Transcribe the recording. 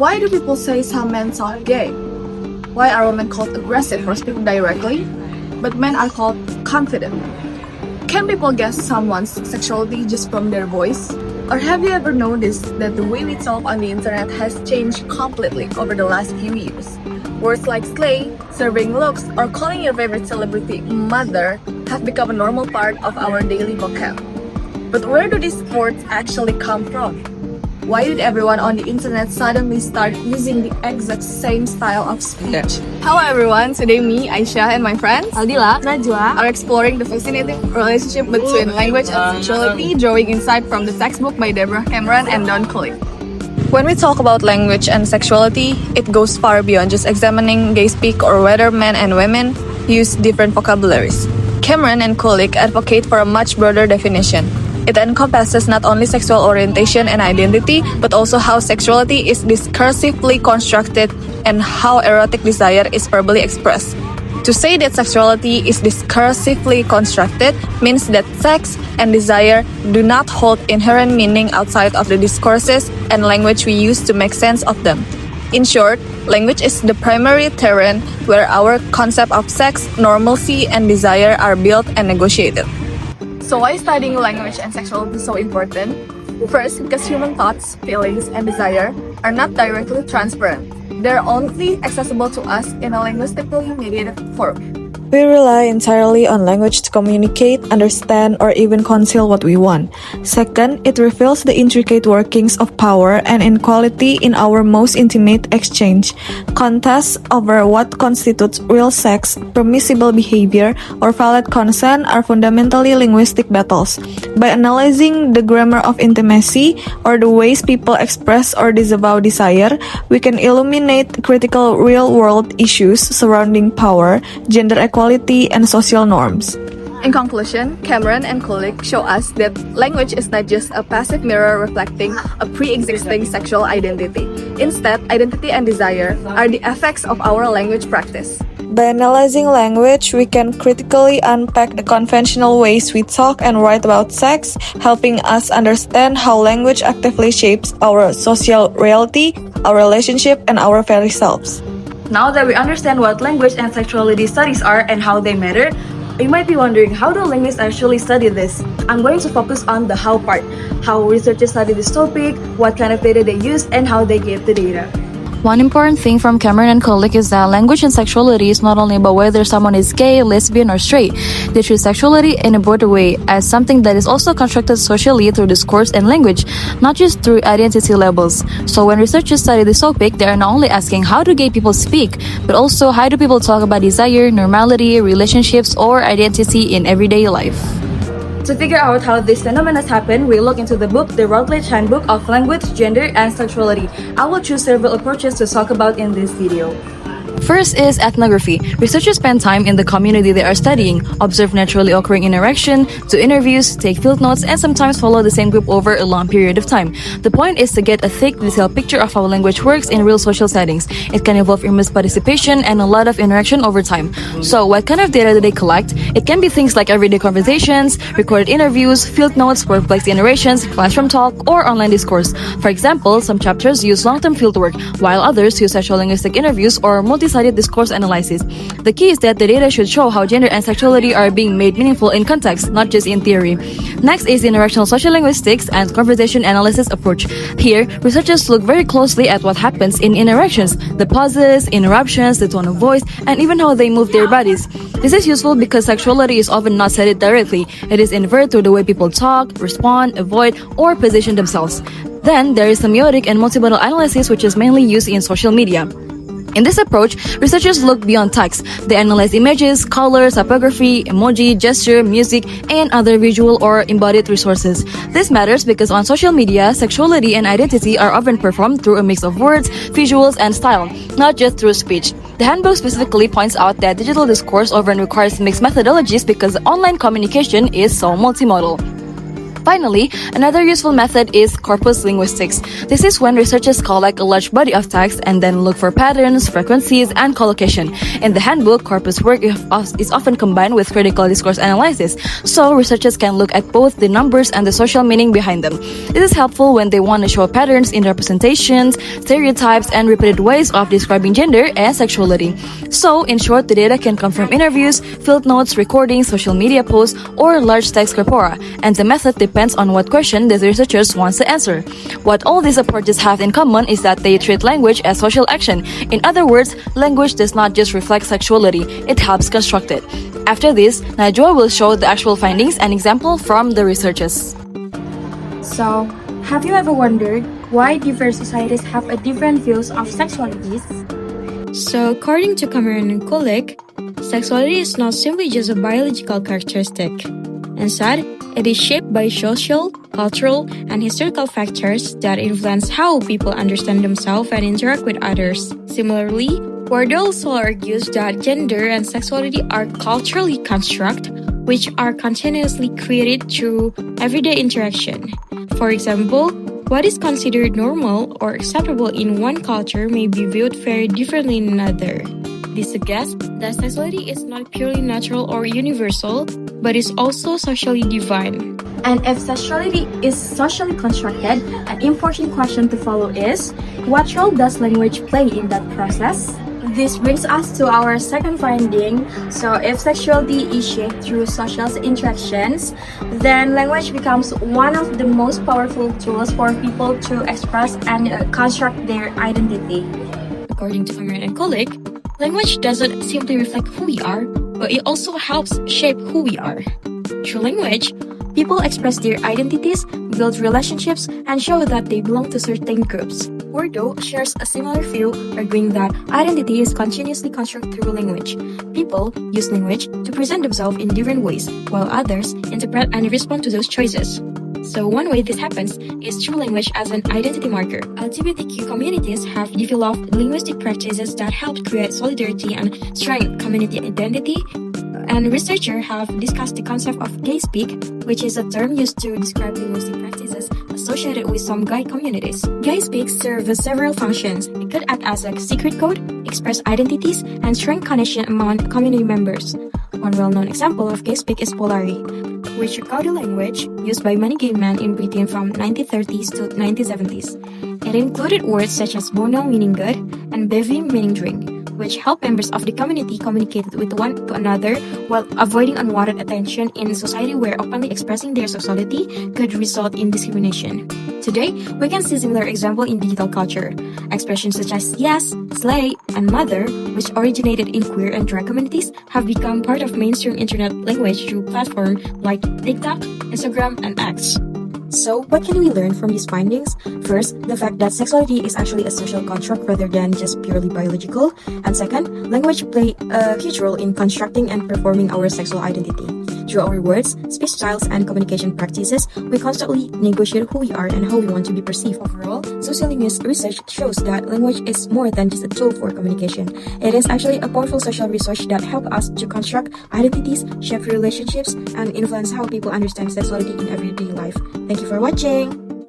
Why do people say some men sound gay? Why are women called aggressive for speaking directly, but men are called confident? Can people guess someone's sexuality just from their voice? Or have you ever noticed that the way we talk on the internet has changed completely over the last few years? Words like slay, serving looks, or calling your favorite celebrity mother have become a normal part of our daily vocab. But where do these words actually come from? Why did everyone on the internet suddenly start using the exact same style of speech? Hello everyone, today me, Aisyah, and my friends Aldilla, Najwa are exploring the fascinating relationship between language and sexuality, drawing insight from the textbook by Deborah Cameron Don Kulick. When we talk about language and sexuality, it goes far beyond just examining gay speak or whether men and women use different vocabularies. Cameron and Kulick advocate for a much broader definition. It encompasses not only sexual orientation and identity, but also how sexuality is discursively constructed and how erotic desire is verbally expressed. To say that sexuality is discursively constructed means that sex and desire do not hold inherent meaning outside of the discourses and language we use to make sense of them. In short, language is the primary terrain where our concept of sex, normalcy, and desire are built and negotiated. So why is studying language and sexuality so important? First, because human thoughts, feelings, and desire are not directly transparent. They're only accessible to us in a linguistically mediated form. We rely entirely on language to communicate, understand, or even conceal what we want. Second, it reveals the intricate workings of power and inequality in our most intimate exchange. Contests over what constitutes real sex, permissible behavior, or valid consent are fundamentally linguistic battles. By analyzing the grammar of intimacy, or the ways people express or disavow desire, we can illuminate critical real-world issues surrounding power, gender equality, and social norms. In conclusion, Cameron and Kulick show us that language is not just a passive mirror reflecting a pre-existing sexual identity. Instead, identity and desire are the effects of our language practice. By analyzing language, we can critically unpack the conventional ways we talk and write about sex, helping us understand how language actively shapes our social reality, our relationship, and our very selves. Now that we understand what language and sexuality studies are and how they matter, you might be wondering, how do linguists actually study this? I'm going to focus on the how part, how researchers study this topic, what kind of data they use, and how they get the data. One important thing from Cameron and Kulick is that language and sexuality is not only about whether someone is gay, lesbian, or straight. They treat sexuality in a broader way as something that is also constructed socially through discourse and language, not just through identity labels. So when researchers study this topic, they are not only asking how do gay people speak, but also how do people talk about desire, normality, relationships, or identity in everyday life. To figure out how these phenomena happen, we look into the book, The Routledge Handbook of Language, Gender, and Sexuality. I will choose several approaches to talk about in this video. First is ethnography. Researchers spend time in the community they are studying, observe naturally occurring interaction, do interviews, take field notes, and sometimes follow the same group over a long period of time. The point is to get a thick, detailed picture of how language works in real social settings. It can involve immense participation and a lot of interaction over time. So, what kind of data do they collect? It can be things like everyday conversations, recorded interviews, field notes, workplace interactions, classroom talk, or online discourse. For example, some chapters use long-term fieldwork, while others use sociolinguistic interviews or multi-sided discourse analysis. The key is that the data should show how gender and sexuality are being made meaningful in context, not just in theory. Next is the interactional sociolinguistics and conversation analysis approach. Here, researchers look very closely at what happens in interactions, the pauses, interruptions, the tone of voice, and even how they move their bodies. This is useful because sexuality is often not said directly. It is inferred through the way people talk, respond, avoid, or position themselves. Then, there is semiotic and multimodal analysis, which is mainly used in social media. In this approach, researchers look beyond text. They analyze images, colors, typography, emoji, gesture, music, and other visual or embodied resources. This matters because on social media, sexuality and identity are often performed through a mix of words, visuals, and style, not just through speech. The handbook specifically points out that digital discourse often requires mixed methodologies because online communication is so multimodal. Finally, another useful method is corpus linguistics. This is when researchers collect a large body of text and then look for patterns, frequencies, and collocation. In the handbook, corpus work is often combined with critical discourse analysis, so researchers can look at both the numbers and the social meaning behind them. This is helpful when they want to show patterns in representations, stereotypes, and repeated ways of describing gender and sexuality. So, in short, the data can come from interviews, field notes, recordings, social media posts, or large text corpora, and the method depends on what question the researchers want to answer. What all these approaches have in common is that they treat language as social action. In other words, language does not just reflect sexuality, it helps construct it. After this, Najwa will show the actual findings and example from the researchers. So, have you ever wondered why diverse societies have a different views of sexualities? So, according to Cameron and Kulick, sexuality is not simply just a biological characteristic. Instead, it is shaped by social, cultural, and historical factors that influence how people understand themselves and interact with others. Similarly, Wardell also argues that gender and sexuality are culturally constructed, which are continuously created through everyday interaction. For example, what is considered normal or acceptable in one culture may be viewed very differently in another. This suggests that sexuality is not purely natural or universal, but is also socially defined. And if sexuality is socially constructed, an important question to follow is, what role does language play in that process? This brings us to our second finding. So if sexuality is shaped through social interactions, then language becomes one of the most powerful tools for people to express and construct their identity. According to Cameron and Kulick, language doesn't simply reflect who we are, but it also helps shape who we are. Through language, people express their identities, build relationships, and show that they belong to certain groups. Wardell shares a similar view, arguing that identity is continuously constructed through language. People use language to present themselves in different ways, while others interpret and respond to those choices. So one way this happens is through language as an identity marker. LGBTQ communities have developed linguistic practices that help create solidarity and strengthen community identity. And researchers have discussed the concept of gay speak, which is a term used to describe linguistic practices associated with some gay communities. Gay speak serves several functions. It could act as a secret code, express identities, and strengthen connection among community members. One well-known example of gay speak is Polari, which is coded language used by many gay men in Britain from 1930s to 1970s. It included words such as bono meaning good and bevy meaning drink, which help members of the community communicate with one to another while avoiding unwanted attention in a society where openly expressing their sexuality could result in discrimination. Today, we can see similar example in digital culture. Expressions such as yes, slay, and mother, which originated in queer and drag communities, have become part of mainstream internet language through platforms like TikTok, Instagram, and X. So, what can we learn from these findings? First, the fact that sexuality is actually a social construct rather than just purely biological. And second, language plays a huge role in constructing and performing our sexual identity. Through our words, speech styles, and communication practices, we constantly negotiate who we are and how we want to be perceived. Overall, sociolinguistic research shows that language is more than just a tool for communication. It is actually a powerful social resource that helps us to construct identities, shape relationships, and influence how people understand sexuality in everyday life. Thank you for watching!